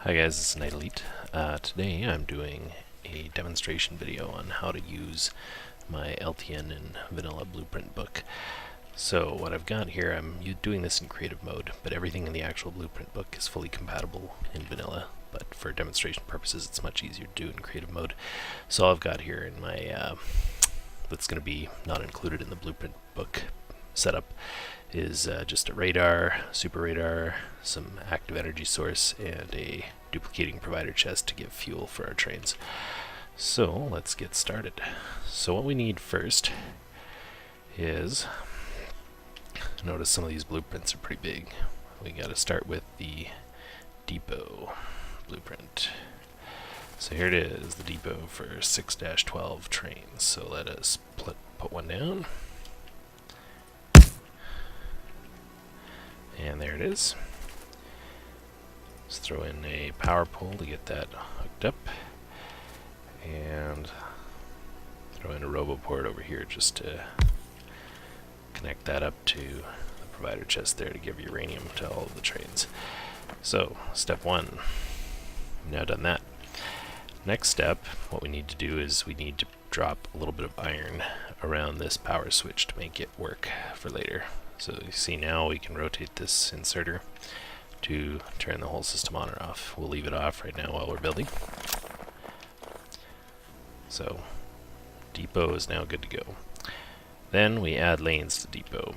Hi guys, it's Untitled. Today I'm doing a demonstration video on how to use my LTN and Vanilla blueprint book. So what I've got here, I'm doing this in creative mode, but everything in the actual blueprint book is fully compatible in Vanilla, but for demonstration purposes it's much easier to do in creative mode. So all I've got here in my, that's going to be not included in the blueprint book setup is just a radar, super radar, some active energy source, and a duplicating provider chest to give fuel for our trains. So let's get started. So what we need first is, notice some of these blueprints are pretty big. We got to start with the depot blueprint. So here it is, the depot for 6-12 trains. So let us put one down. And there it is. Let's throw in a power pole to get that hooked up. And throw in a roboport over here just to connect that up to the provider chest there to give uranium to all of the trains. So, step one. We've now done that. Next step, what we need to do is we need to drop a little bit of iron around this power switch to make it work for later. So you see now we can rotate this inserter to turn the whole system on or off. We'll leave it off right now while we're building. So depot is now good to go. Then we add lanes to depot.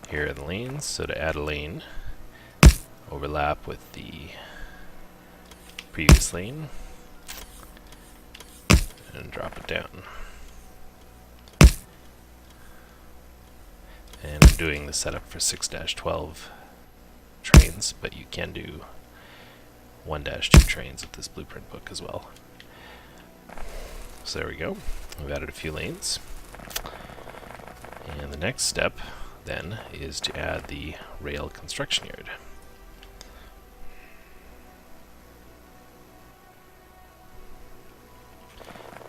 Here are the lanes. So to add a lane, overlap with the previous lane and drop it down. And I'm doing the setup for 6-12 trains, but you can do 1-2 trains with this blueprint book as well. So there we go. We've added a few lanes. And the next step then is to add the rail construction yard.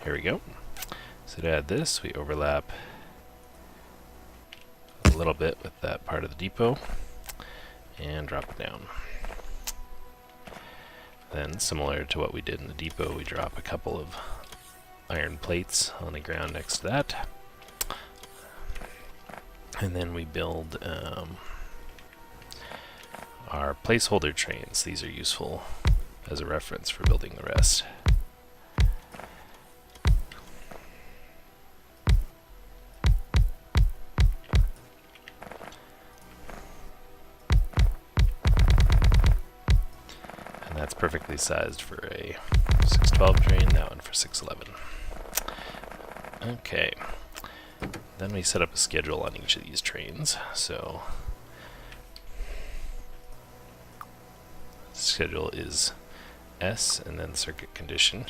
Here we go. So to add this, we overlap a little bit with that part of the depot and drop it down. Then, similar to what we did in the depot, we drop a couple of iron plates on the ground next to that. And then we build our placeholder trains. These are useful as a reference for building the rest. That's perfectly sized for a 6-12 train, that one for 6-11. Okay, then we set up a schedule on each of these trains. So the schedule is S and then circuit condition,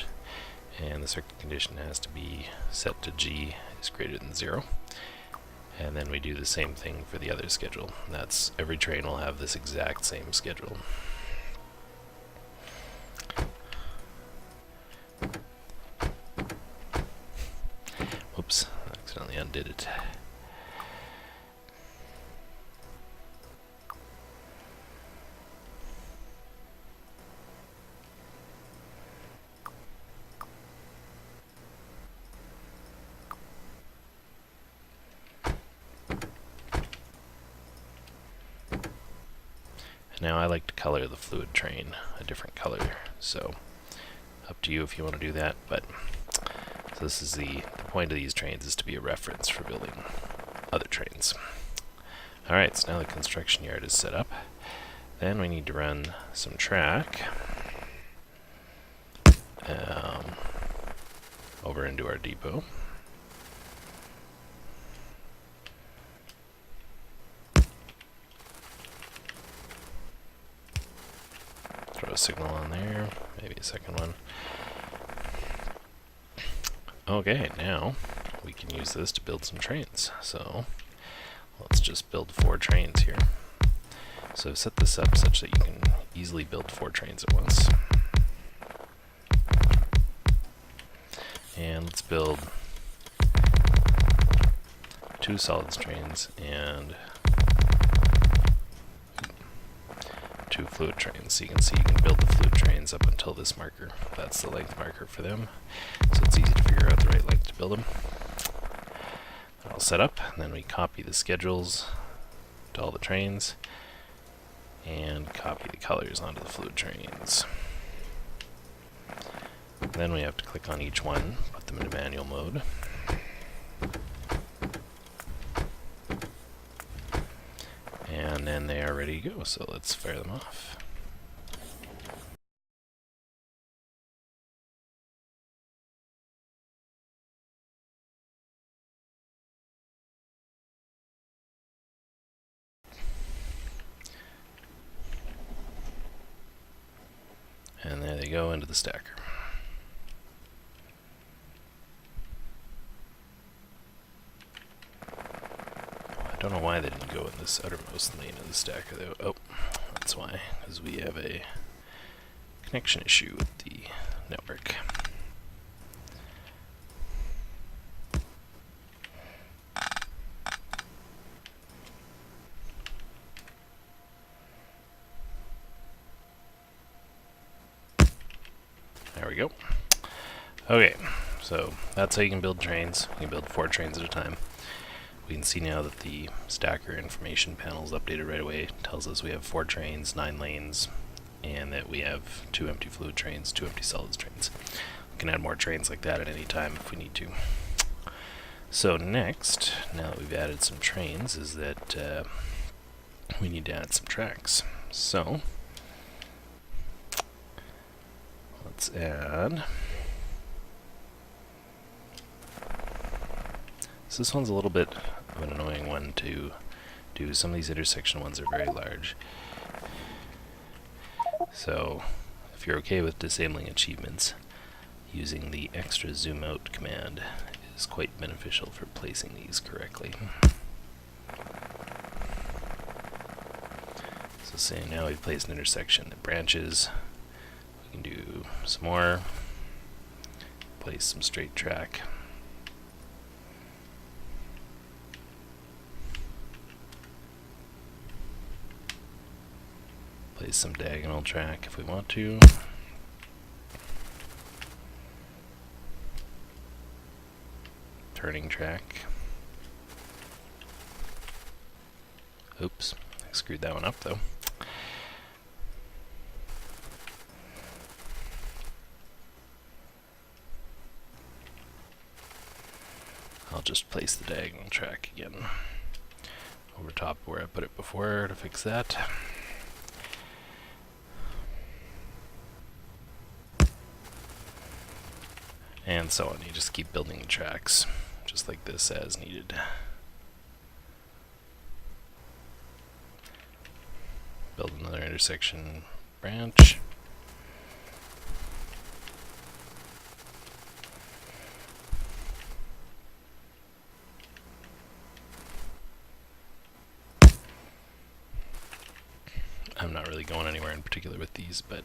and the circuit condition has to be set to G is greater than 0. And then we do the same thing for the other schedule. That's every train will have this exact same schedule. Oops, I accidentally undid it. Now I like to color the fluid train a different color, so up to you if you want to do that, but so this is the point of these trains is to be a reference for building other trains. Alright, so now the construction yard is set up. Then we need to run some track over into our depot. Throw a signal on there, maybe a second one. Okay, now we can use this to build some trains. So let's just build 4 trains here. So I've set this up such that you can easily build 4 trains at once. And let's build 2 solids trains and 2 fluid trains. So you can see you can build the fluid trains up until this marker. That's the length marker for them. So it's easy to figure out the right length to build them. All set up, and then we copy the schedules to all the trains and copy the colors onto the fluid trains. Then we have to click on each one, put them into manual mode. And then they are ready to go, so let's fire them off. And there they go into the stacker. I don't know why they didn't go in this outermost lane of the stacker though. Oh, that's why, because we have a connection issue with the network. There we go. Okay, so that's how you can build trains. You can build 4 trains at a time. We can see now that the stacker information panel is updated right away. It tells us we have 4 trains, 9 lanes, and that we have 2 empty fluid trains, 2 empty solids trains. We can add more trains like that at any time if we need to. So next, now that we've added some trains, is that we need to add some tracks. So let's add. So this one's a little bit of an annoying one to do. Some of these intersection ones are very large. So if you're okay with disabling achievements, using the extra zoom out command is quite beneficial for placing these correctly. So say now we've placed an intersection that branches. We can do some more, place some straight track. Place some diagonal track if we want to. Turning track. Oops, I screwed that one up though. I'll just place the diagonal track again over top where I put it before to fix that. And so on. You just keep building the tracks just like this as needed. Build another intersection branch. I'm not really going anywhere in particular with these, but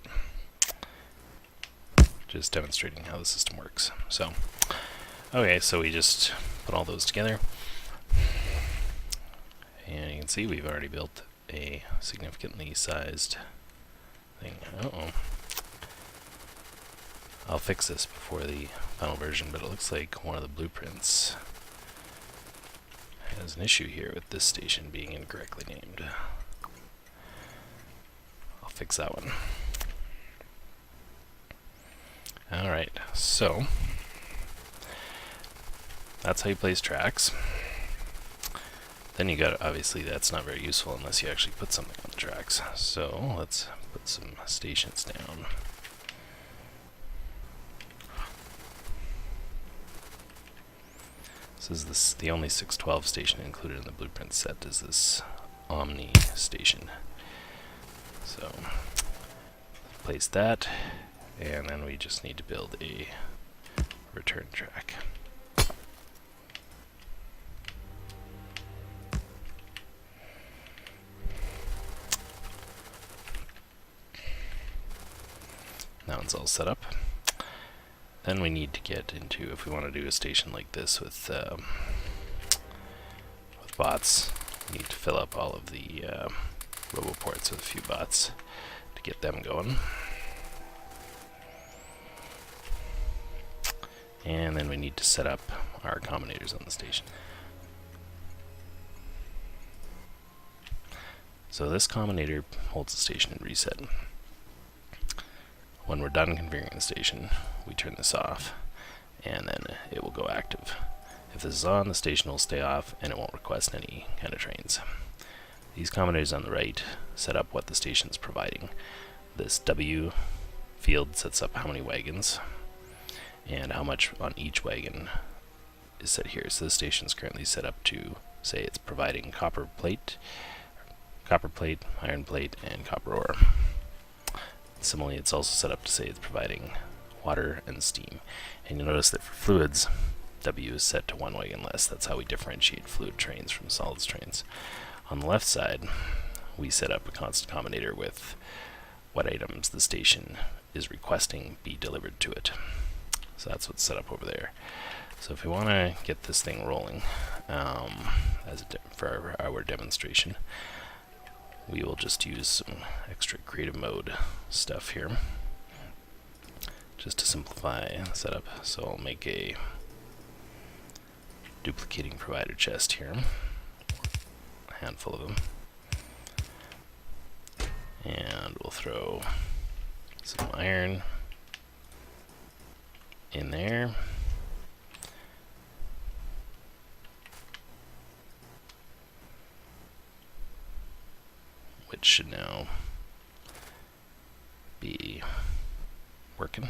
just demonstrating how the system works. So, okay, so we just put all those together. And you can see we've already built a significantly sized thing. Uh-oh. I'll fix this before the final version, but it looks like one of the blueprints has an issue here with this station being incorrectly named. I'll fix that one. Alright, so that's how you place tracks. Then you got, obviously that's not very useful unless you actually put something on the tracks. So let's put some stations down. This is the only 612 station included in the blueprint set is this Omni station. So place that. And then we just need to build a return track. That one's all set up. Then we need to get into, if we want to do a station like this with bots, we need to fill up all of the roboports with a few bots to get them going. And then we need to set up our combinators on the station. So this combinator holds the station in reset. When we're done configuring the station, we turn this off, and then it will go active. If this is on, the station will stay off, and it won't request any kind of trains. These combinators on the right set up what the station is providing. This W field sets up how many wagons, and how much on each wagon is set here. So this station is currently set up to say it's providing copper plate, iron plate, and copper ore. Similarly, it's also set up to say it's providing water and steam. And you'll notice that for fluids, W is set to 1 wagon less. That's how we differentiate fluid trains from solids trains. On the left side, we set up a constant combinator with what items the station is requesting be delivered to it. So that's what's set up over there. So if we want to get this thing rolling for our demonstration, we will just use some extra creative mode stuff here just to simplify the setup. So I'll make a duplicating provider chest here, a handful of them, and we'll throw some iron in there. Which should now be working.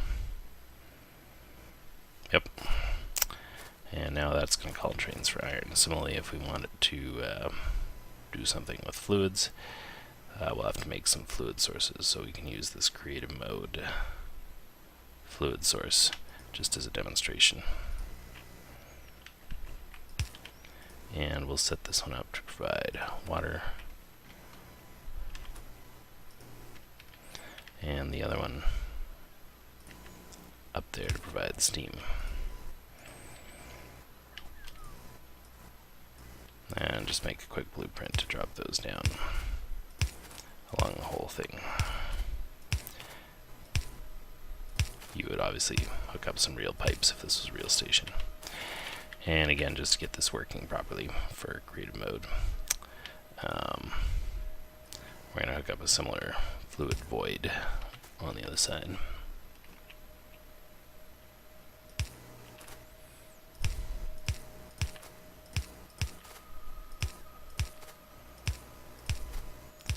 Yep. And now that's going to call trains for iron. Similarly, if we wanted to do something with fluids, we'll have to make some fluid sources. So we can use this creative mode fluid source just as a demonstration. And we'll set this one up to provide water, and the other one up there to provide steam. And just make a quick blueprint to drop those down along the whole thing. You would obviously hook up some real pipes if this was a real station. And again, just to get this working properly for creative mode, we're going to hook up a similar fluid void on the other side.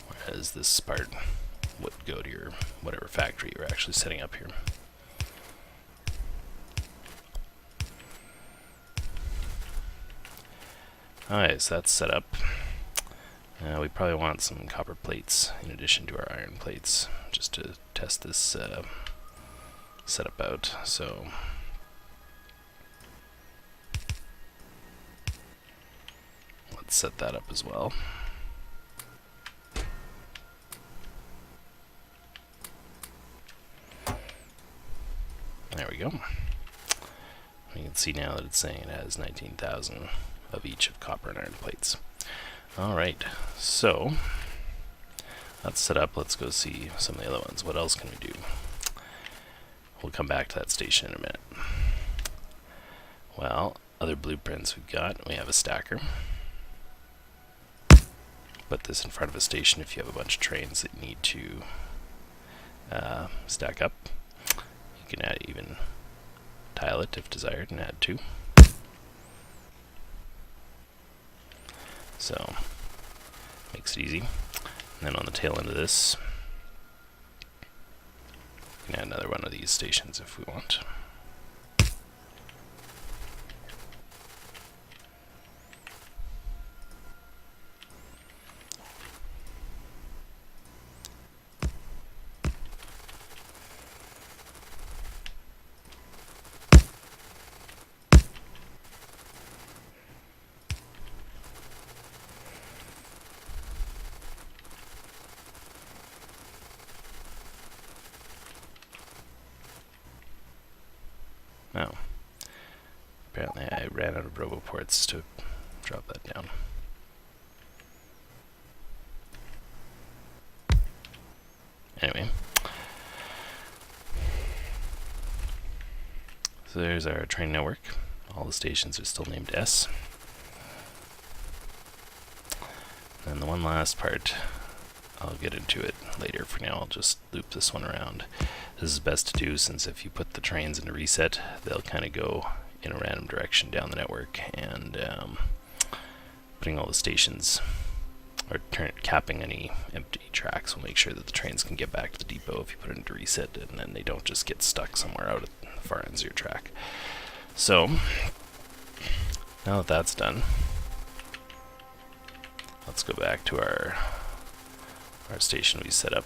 Whereas this part would go to your whatever factory you're actually setting up here. Alright, so that's set up. We probably want some copper plates in addition to our iron plates, just to test this setup out. So let's set that up as well. There we go. You can see now that it's saying it has 19,000 of each of copper and iron plates. Alright, so that's set up. Let's go see some of the other ones. What else can we do? We'll come back to that station in a minute. Well, other blueprints we've got. We have a stacker. Put this in front of a station if you have a bunch of trains that need to stack up. You can add even tile it if desired and add 2. So, makes it easy. And then on the tail end of this, we can add another one of these stations if we want. Oh. Apparently I ran out of roboports to drop that down. Anyway, so there's our train network. All the stations are still named S. And the one last part, I'll get into it later. For now, I'll just loop this one around. This is best to do since if you put the trains into reset, they'll kind of go in a random direction down the network, and putting all the stations or capping any empty tracks will make sure that the trains can get back to the depot if you put it into reset, and then they don't just get stuck somewhere out at the far ends of your track. So now that that's done, let's go back to our station we set up.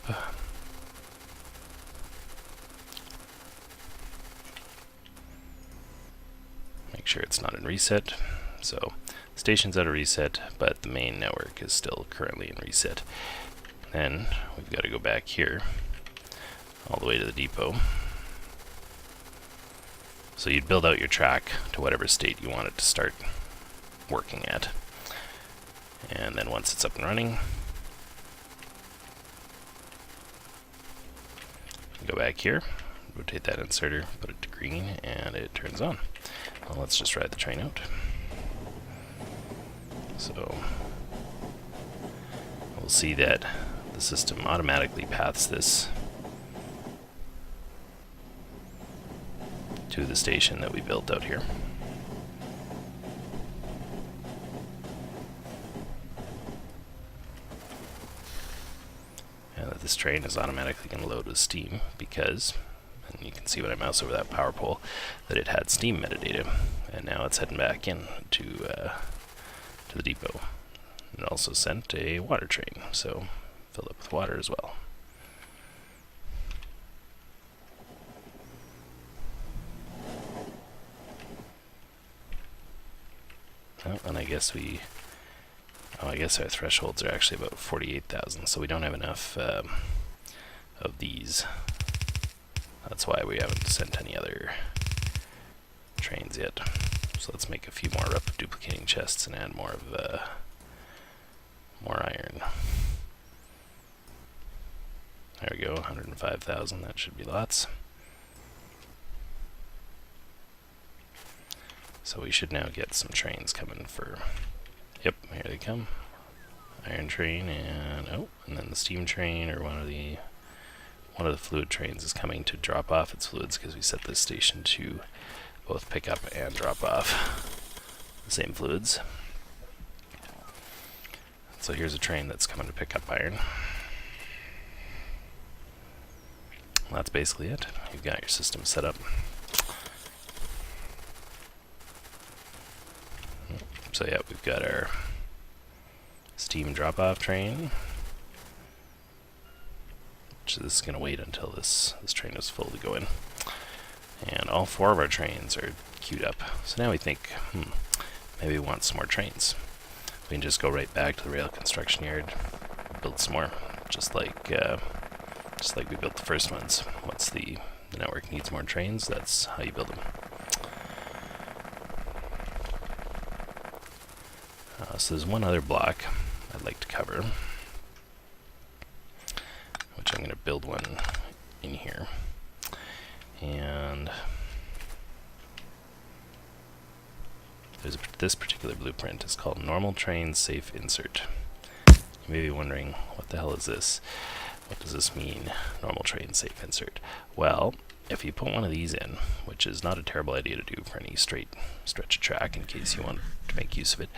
Make sure it's not in reset. So station's out of reset, but the main network is still currently in reset. Then we've got to go back here all the way to the depot. So you'd build out your track to whatever state you want it to start working at. And then once it's up and running, go back here, rotate that inserter, put it to green, and it turns on. Well, let's just ride the train out. So we'll see that the system automatically paths this to the station that we built out here. And that this train is automatically going to load with steam because, and you can see when I mouse over that power pole, that it had steam metadata, and now it's heading back in to the depot. It also sent a water train, so filled up with water as well. Oh, and I guess I guess our thresholds are actually about 48,000, so we don't have enough of these. That's why we haven't sent any other trains yet. So let's make a few more duplicating chests and add more iron. There we go, 105,000. That should be lots. So we should now get some trains coming for. Yep, here they come. Iron train and and then the steam train, or one of the fluid trains is coming to drop off its fluids, because we set this station to both pick up and drop off the same fluids. So here's a train that's coming to pick up iron. Well, that's basically it. You've got your system set up. So yeah, we've got our steam drop-off train, which is going to wait until this train is full to go in. And all 4 of our trains are queued up. So now we think, maybe we want some more trains. We can just go right back to the rail construction yard, build some more, just like we built the first ones. Once the network needs more trains, that's how you build them. So there's one other block I'd like to cover, which I'm going to build one in here. And this particular blueprint is called Normal Train Safe Insert. You may be wondering, what the hell is this? What does this mean, Normal Train Safe Insert? Well, if you put one of these in, which is not a terrible idea to do for any straight stretch of track in case you want to make use of it,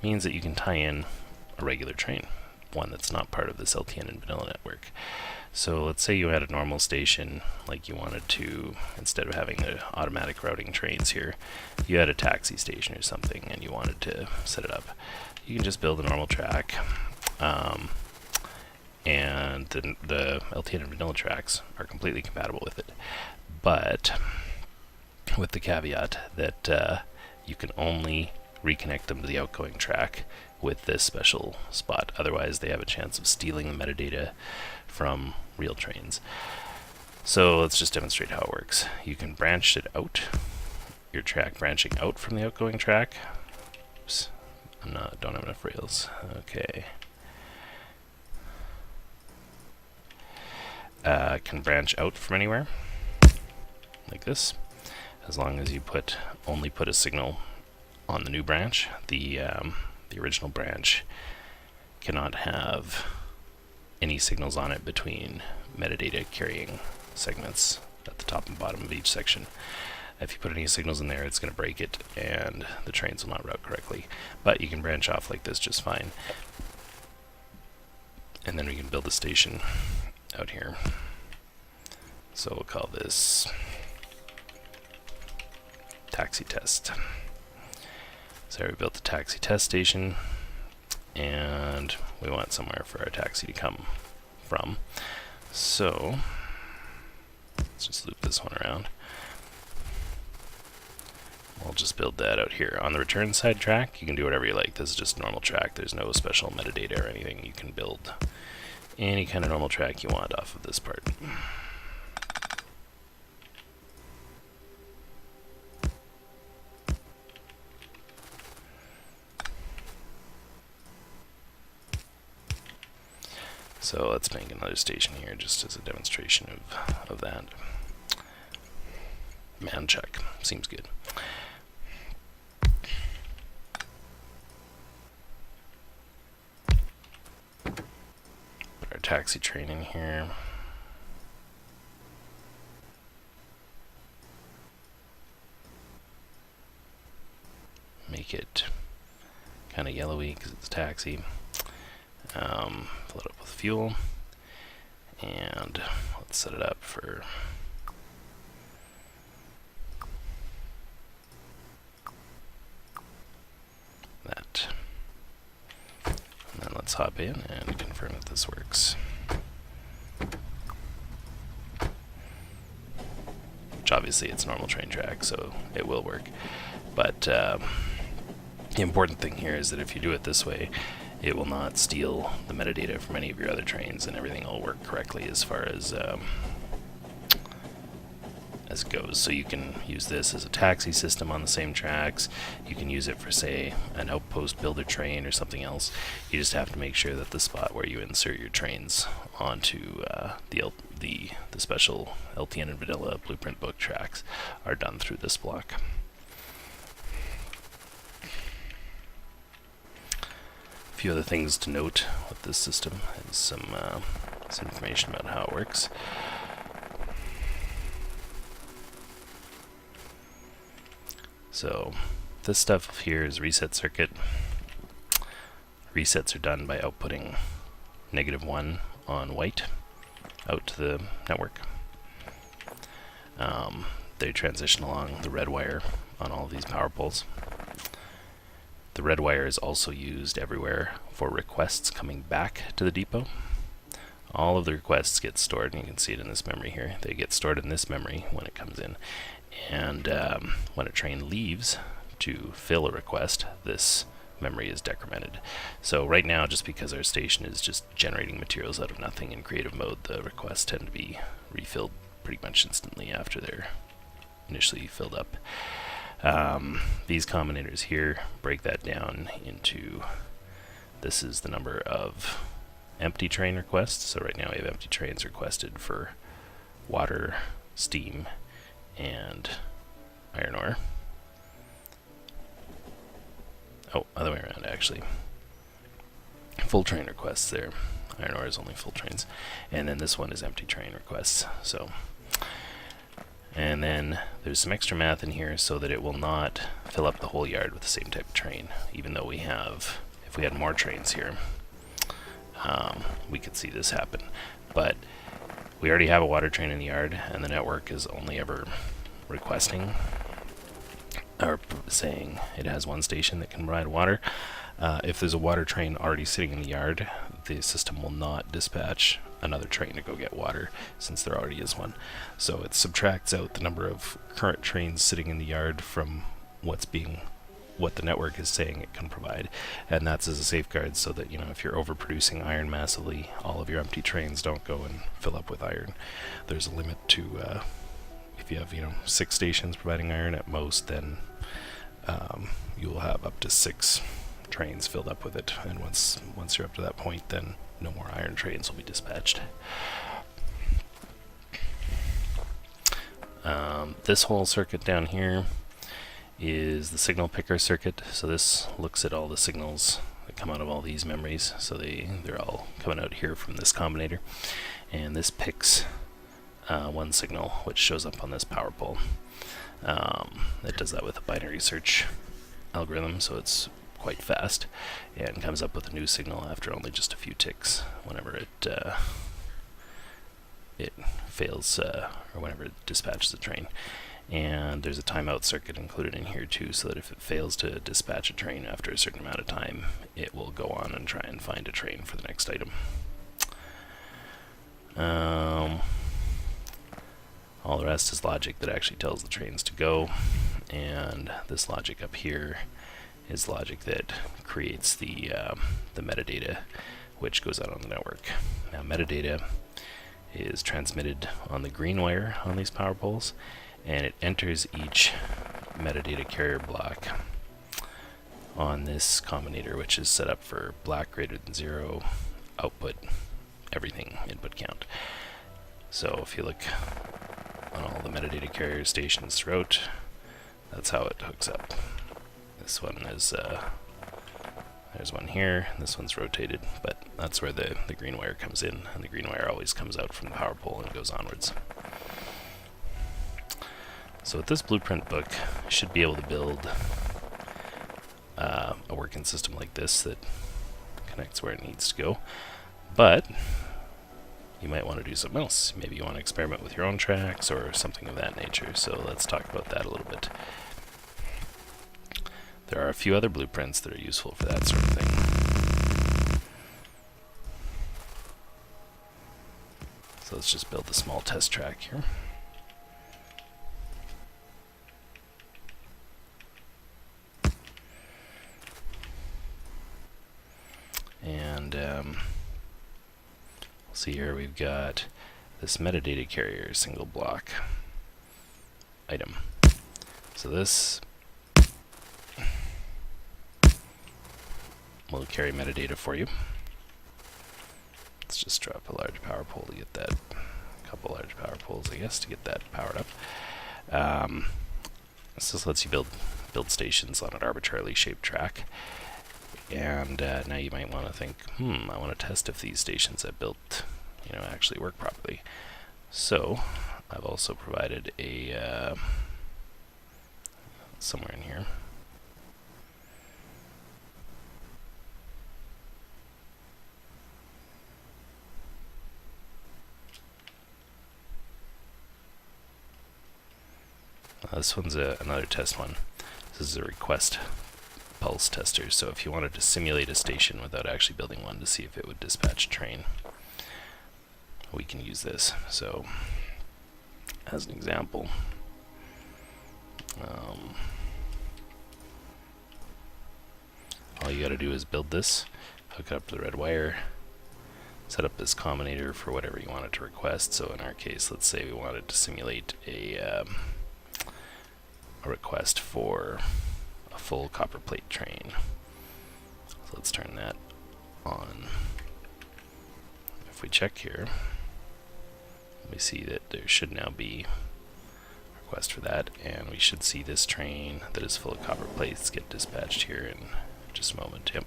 means that you can tie in a regular train, one that's not part of this LTN and Vanilla network. So let's say you had a normal station, like you wanted to, instead of having the automatic routing trains here, you had a taxi station or something and you wanted to set it up. You can just build a normal track, and the LTN and Vanilla tracks are completely compatible with it, but with the caveat that you can only reconnect them to the outgoing track with this special spot. Otherwise, they have a chance of stealing the metadata from real trains. So let's just demonstrate how it works. You can branch it out, your track branching out from the outgoing track. Oops, don't have enough rails. Okay. can branch out from anywhere, like this, as long as you only put a signal on the new branch. The original branch cannot have any signals on it between metadata carrying segments at the top and bottom of each section. If you put any signals in there, it's going to break it and the trains will not route correctly. But you can branch off like this just fine. And then we can build a station out here. So we'll call this taxi test. So we built the taxi test station, and we want somewhere for our taxi to come from. So let's just loop this one around. We'll just build that out here. On the return side track, you can do whatever you like. This is just normal track. There's no special metadata or anything. You can build any kind of normal track you want off of this part. So let's make another station here just as a demonstration of that. Man check. Seems good. Put our taxi train in here. Make it kind of yellowy because it's a taxi. Fill it up with fuel, and let's set it up for that. And then let's hop in and confirm that this works. Which obviously it's normal train track, so it will work. But the important thing here is that if you do it this way, it will not steal the metadata from any of your other trains, and everything will work correctly as far as it goes. So you can use this as a taxi system on the same tracks. You can use it for, say, an outpost builder train or something else. You just have to make sure that the spot where you insert your trains onto the special LTN and Vanilla blueprint book tracks are done through this block. A few other things to note with this system is some information about how it works. So this stuff here is reset circuit. Resets are done by outputting -1 on white out to the network. They transition along the red wire on all of these power poles. The red wire is also used everywhere for requests coming back to the depot. All of the requests get stored, and you can see it in this memory here. They get stored in this memory when it comes in. And when a train leaves to fill a request, this memory is decremented. So right now, just because our station is just generating materials out of nothing in creative mode, the requests tend to be refilled pretty much instantly after they're initially filled up. These combinators here break that down into, this is the number of empty train requests. So right now we have empty trains requested for water, steam, and iron ore. Oh, other way around actually. Full train requests there. Iron ore is only full trains. And then this one is empty train requests. So, and then there's some extra math in here so that it will not fill up the whole yard with the same type of train, even though we have, if we had more trains here, we could see this happen. But we already have a water train in the yard, and the network is only ever requesting or saying it has one station that can provide water. If there's a water train already sitting in the yard, the system will not dispatch another train to go get water, since there already is one. So it subtracts out the number of current trains sitting in the yard from what the network is saying it can provide, and that's as a safeguard so that, you know, if you're overproducing iron massively, all of your empty trains don't go and fill up with iron. There's a limit to if you have, you know, 6 stations providing iron at most, then you will have up to 6 trains filled up with it, and once you're up to that point, then no more iron trains will be dispatched. This whole circuit down here is the signal picker circuit. So this looks at all the signals that come out of all these memories. So they're all coming out here from this combinator. And this picks one signal, which shows up on this power pole. It does that with a binary search algorithm, so it's quite fast, and comes up with a new signal after only just a few ticks whenever it fails, or whenever it dispatches a train. And there's a timeout circuit included in here too, so that if it fails to dispatch a train after a certain amount of time, it will go on and try and find a train for the next item. All the rest is logic that actually tells the trains to go, and this logic up here is logic that creates the metadata, which goes out on the network. Now, metadata is transmitted on the green wire on these power poles, and it enters each metadata carrier block on this combinator, which is set up for black greater than 0, output everything, input count. So if you look on all the metadata carrier stations throughout, that's how it hooks up. This one is, there's one here, this one's rotated, but that's where the green wire comes in, and the green wire always comes out from the power pole and goes onwards. So with this blueprint book, you should be able to build a working system like this that connects where it needs to go, but you might want to do something else. Maybe you want to experiment with your own tracks or something of that nature, so let's talk about that a little bit. There are a few other blueprints that are useful for that sort of thing. So let's just build a small test track here. And see here we've got this metadata carrier single block item. So this will carry metadata for you. Let's just drop a large power pole to get that, a couple large power poles I guess to get that powered up. This just lets you build stations on an arbitrarily shaped track. And now you might want to think, I want to test if these stations I built, actually work properly. So I've also provided a somewhere in here. This one's another test one. This is a request pulse tester, so if you wanted to simulate a station without actually building one to see if it would dispatch a train, we can use this. So as an example, all you got to do is build this, hook it up to the red wire, set up this combinator for whatever you want it to request. So in our case, let's say we wanted to simulate a request for a full copper plate train. So let's turn that on. If we check here, we see that there should now be a request for that, and we should see this train that is full of copper plates get dispatched here in just a moment. Yep.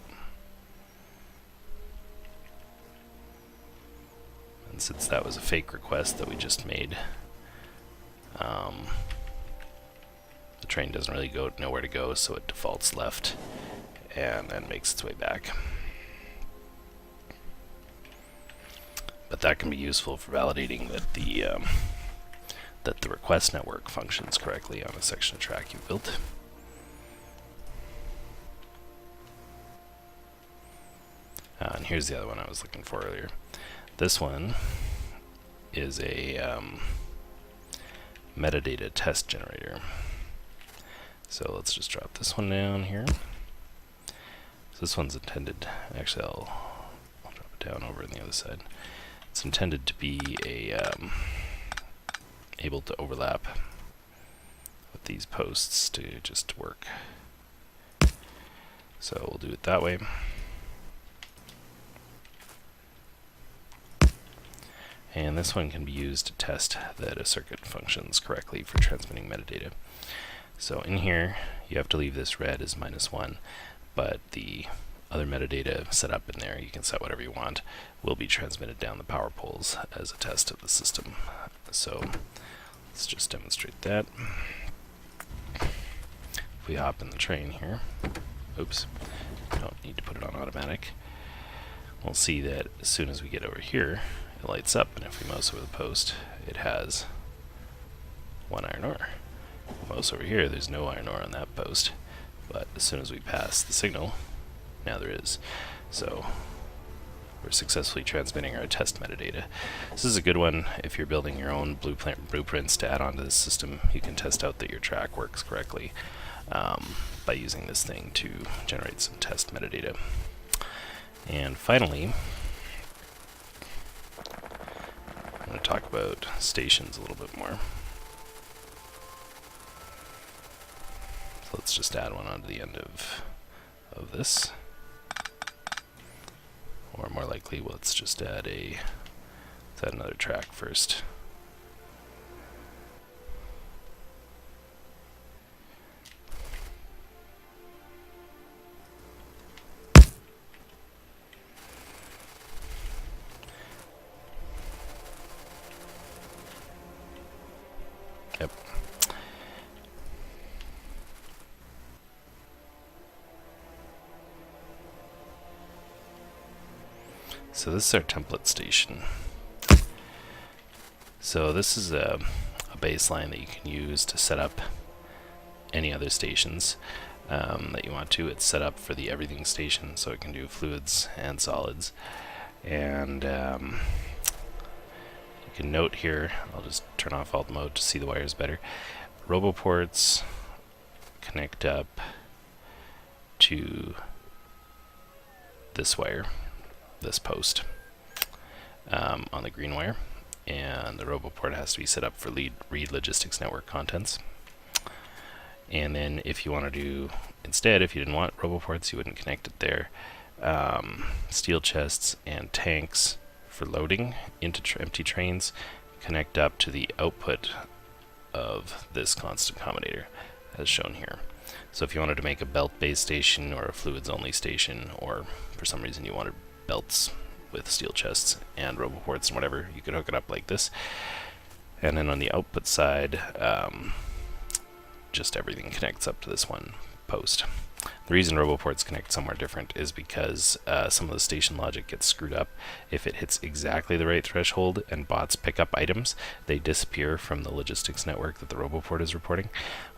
And since that was a fake request that we just made, the train doesn't really know where to go, so it defaults left and then makes its way back. But that can be useful for validating that the request network functions correctly on a section of track you built. And here's the other one I was looking for earlier. This one is a metadata test generator. So let's just drop this one down here. So this one's intended, actually I'll drop it down over on the other side. It's intended to be able to overlap with these posts to just work. So we'll do it that way. And this one can be used to test that a circuit functions correctly for transmitting metadata. So in here, you have to leave this red as -1, but the other metadata set up in there, you can set whatever you want, will be transmitted down the power poles as a test of the system. So let's just demonstrate that. If we hop in the train here, oops, don't need to put it on automatic, we'll see that as soon as we get over here, it lights up, and if we mouse over the post, it has 1 iron ore. Mouse over here, there's no iron ore on that post, but as soon as we pass the signal, now there is. So we're successfully transmitting our test metadata. This is a good one if you're building your own blueprints to add onto this system. You can test out that your track works correctly by using this thing to generate some test metadata. And finally, I'm going to talk about stations a little bit more. So let's just add one onto the end of this. Or more likely, let's just add another track first. Yep. So this is our template station. So this is a baseline that you can use to set up any other stations that you want to. It's set up for the everything station, so it can do fluids and solids. And you can note here, I'll just turn off alt mode to see the wires better. Roboports connect up to this wire, this post on the green wire, and the roboport has to be set up for read logistics network contents. And then if you want to do, instead, if you didn't want roboports, you wouldn't connect it there. Steel chests and tanks for loading into empty trains connect up to the output of this constant combinator as shown here. So if you wanted to make a belt-based station or a fluids-only station, or for some reason you wanted belts with steel chests and roboports and whatever, you could hook it up like this. And then on the output side, just everything connects up to this one post. The reason roboports connect somewhere different is because some of the station logic gets screwed up. If it hits exactly the right threshold and bots pick up items, they disappear from the logistics network that the roboport is reporting,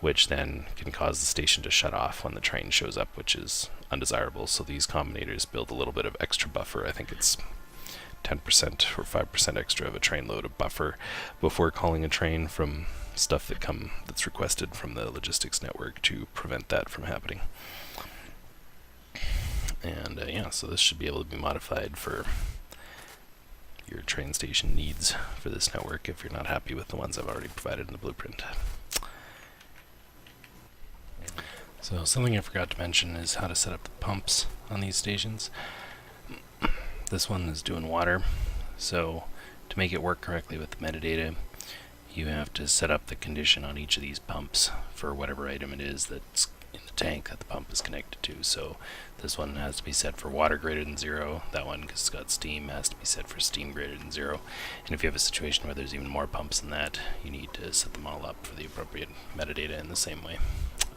which then can cause the station to shut off when the train shows up, which is undesirable. So these combinators build a little bit of extra buffer. I think it's 10% or 5% extra of a train load of buffer before calling a train from stuff that's requested from the logistics network to prevent that from happening. And yeah, so this should be able to be modified for your train station needs for this network if you're not happy with the ones I've already provided in the blueprint. So something I forgot to mention is how to set up the pumps on these stations. This one is doing water, so to make it work correctly with the metadata, you have to set up the condition on each of these pumps for whatever item it is that's in the tank that the pump is connected to. So this one has to be set for water greater than 0. That one, because it's got steam, has to be set for steam greater than 0. And if you have a situation where there's even more pumps than that, you need to set them all up for the appropriate metadata in the same way.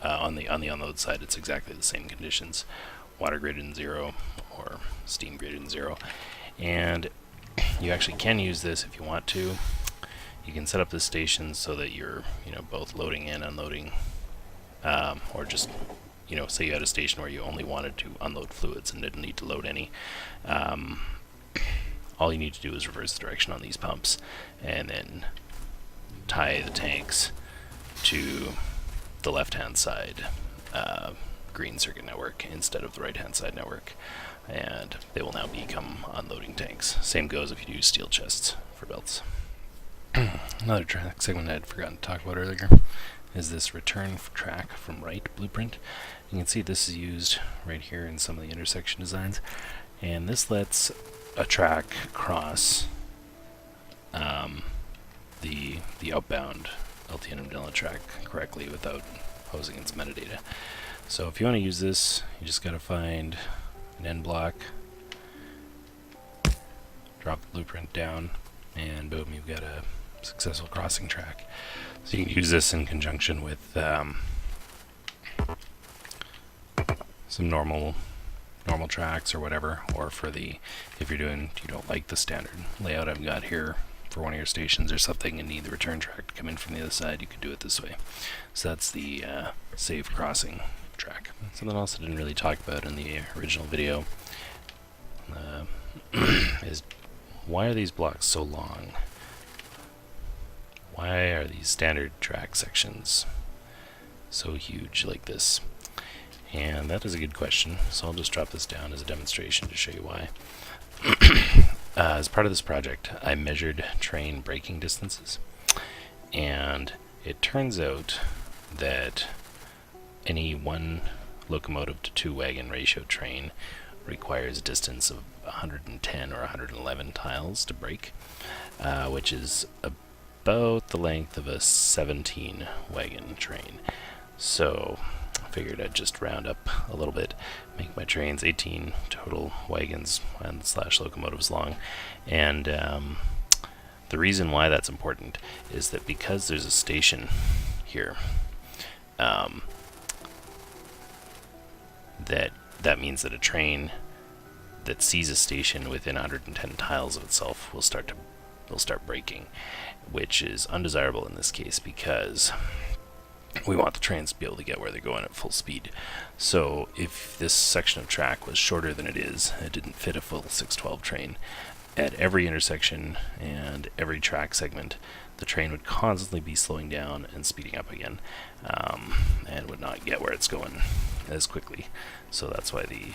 On the unload side, it's exactly the same conditions: water greater than 0 or steam greater than 0. And you actually can use this if you want to. You can set up the stations so that you're, both loading and unloading, or just, say you had a station where you only wanted to unload fluids and didn't need to load any. All you need to do is reverse the direction on these pumps and then tie the tanks to the left-hand side green circuit network instead of the right-hand side network, and they will now become unloading tanks. Same goes if you do steel chests for belts. Another track segment I'd forgotten to talk about earlier is this return track from right blueprint. You can see this is used right here in some of the intersection designs, and this lets a track cross the outbound LTN and vanilla track correctly without hosing its metadata. So if you want to use this, you just got to find an end block, drop the blueprint down, and boom, you've got a successful crossing track. So you can use this in conjunction with some normal tracks or whatever, or for the, if you don't like the standard layout I've got here for one of your stations or something and need the return track to come in from the other side, you could do it this way. So that's the safe crossing track. Something else I didn't really talk about in the original video is why are these blocks so long? Why are these standard track sections so huge like this? And that is a good question, so I'll just drop this down as a demonstration to show you why. As part of this project, I measured train braking distances, and it turns out that any one locomotive to two wagon ratio train requires a distance of 110 or 111 tiles to brake, which is about the length of a 17 wagon train. So I figured I'd just round up a little bit, make my trains 18 total wagons and / locomotives long. And the reason why that's important is that because there's a station here, that means that a train that sees a station within 110 tiles of itself will start braking, which is undesirable in this case because we want the trains to be able to get where they're going at full speed. So if this section of track was shorter than it is, it didn't fit a full 612 train, at every intersection and every track segment, the train would constantly be slowing down and speeding up again, and would not get where it's going as quickly. So that's why the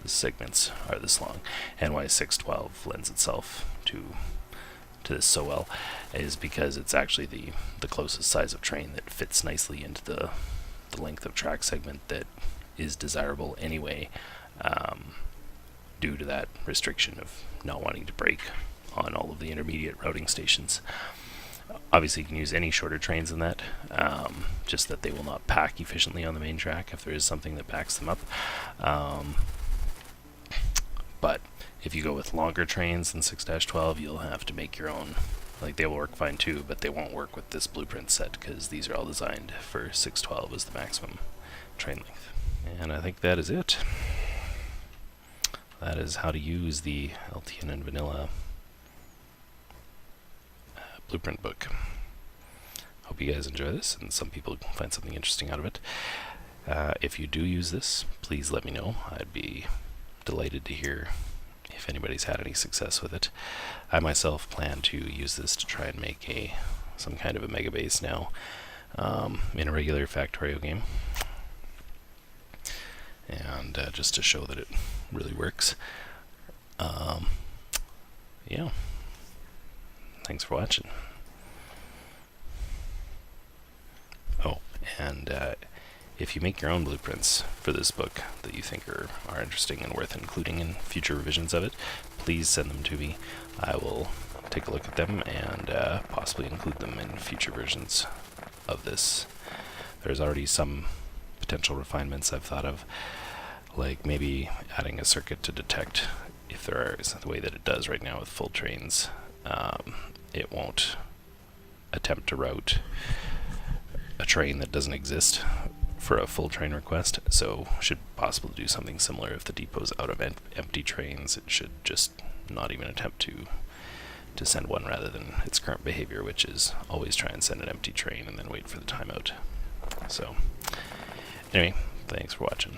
segments are this long, and why 612 lends itself to this so well, is because it's actually the closest size of train that fits nicely into the length of track segment that is desirable anyway, due to that restriction of not wanting to brake on all of the intermediate routing stations. Obviously you can use any shorter trains than that, just that they will not pack efficiently on the main track if there is something that backs them up. But if you go with longer trains than 6-12, you'll have to make your own. Like, they will work fine too, but they won't work with this blueprint set because these are all designed for 612 as the maximum train length. And I think that is it. That is how to use the LTN and Vanilla blueprint book. Hope you guys enjoy this, and some people find something interesting out of it. If you do use this, please let me know. I'd be delighted to hear if anybody's had any success with it. I myself plan to use this to try and make some kind of a mega base now, in a regular Factorio game, and just to show that it really works. Yeah. Thanks for watching. Oh, and if you make your own blueprints for this book that you think are interesting and worth including in future revisions of it, please send them to me. I will take a look at them and possibly include them in future versions of this. There's already some potential refinements I've thought of, like maybe adding a circuit to detect if there is, the way that it does right now with full trains. It won't attempt to route a train that doesn't exist for a full train request, so should possibly do something similar. If the depot's out of empty trains, it should just not even attempt to send one, rather than its current behavior, which is always try and send an empty train and then wait for the timeout. So anyway, thanks for watching.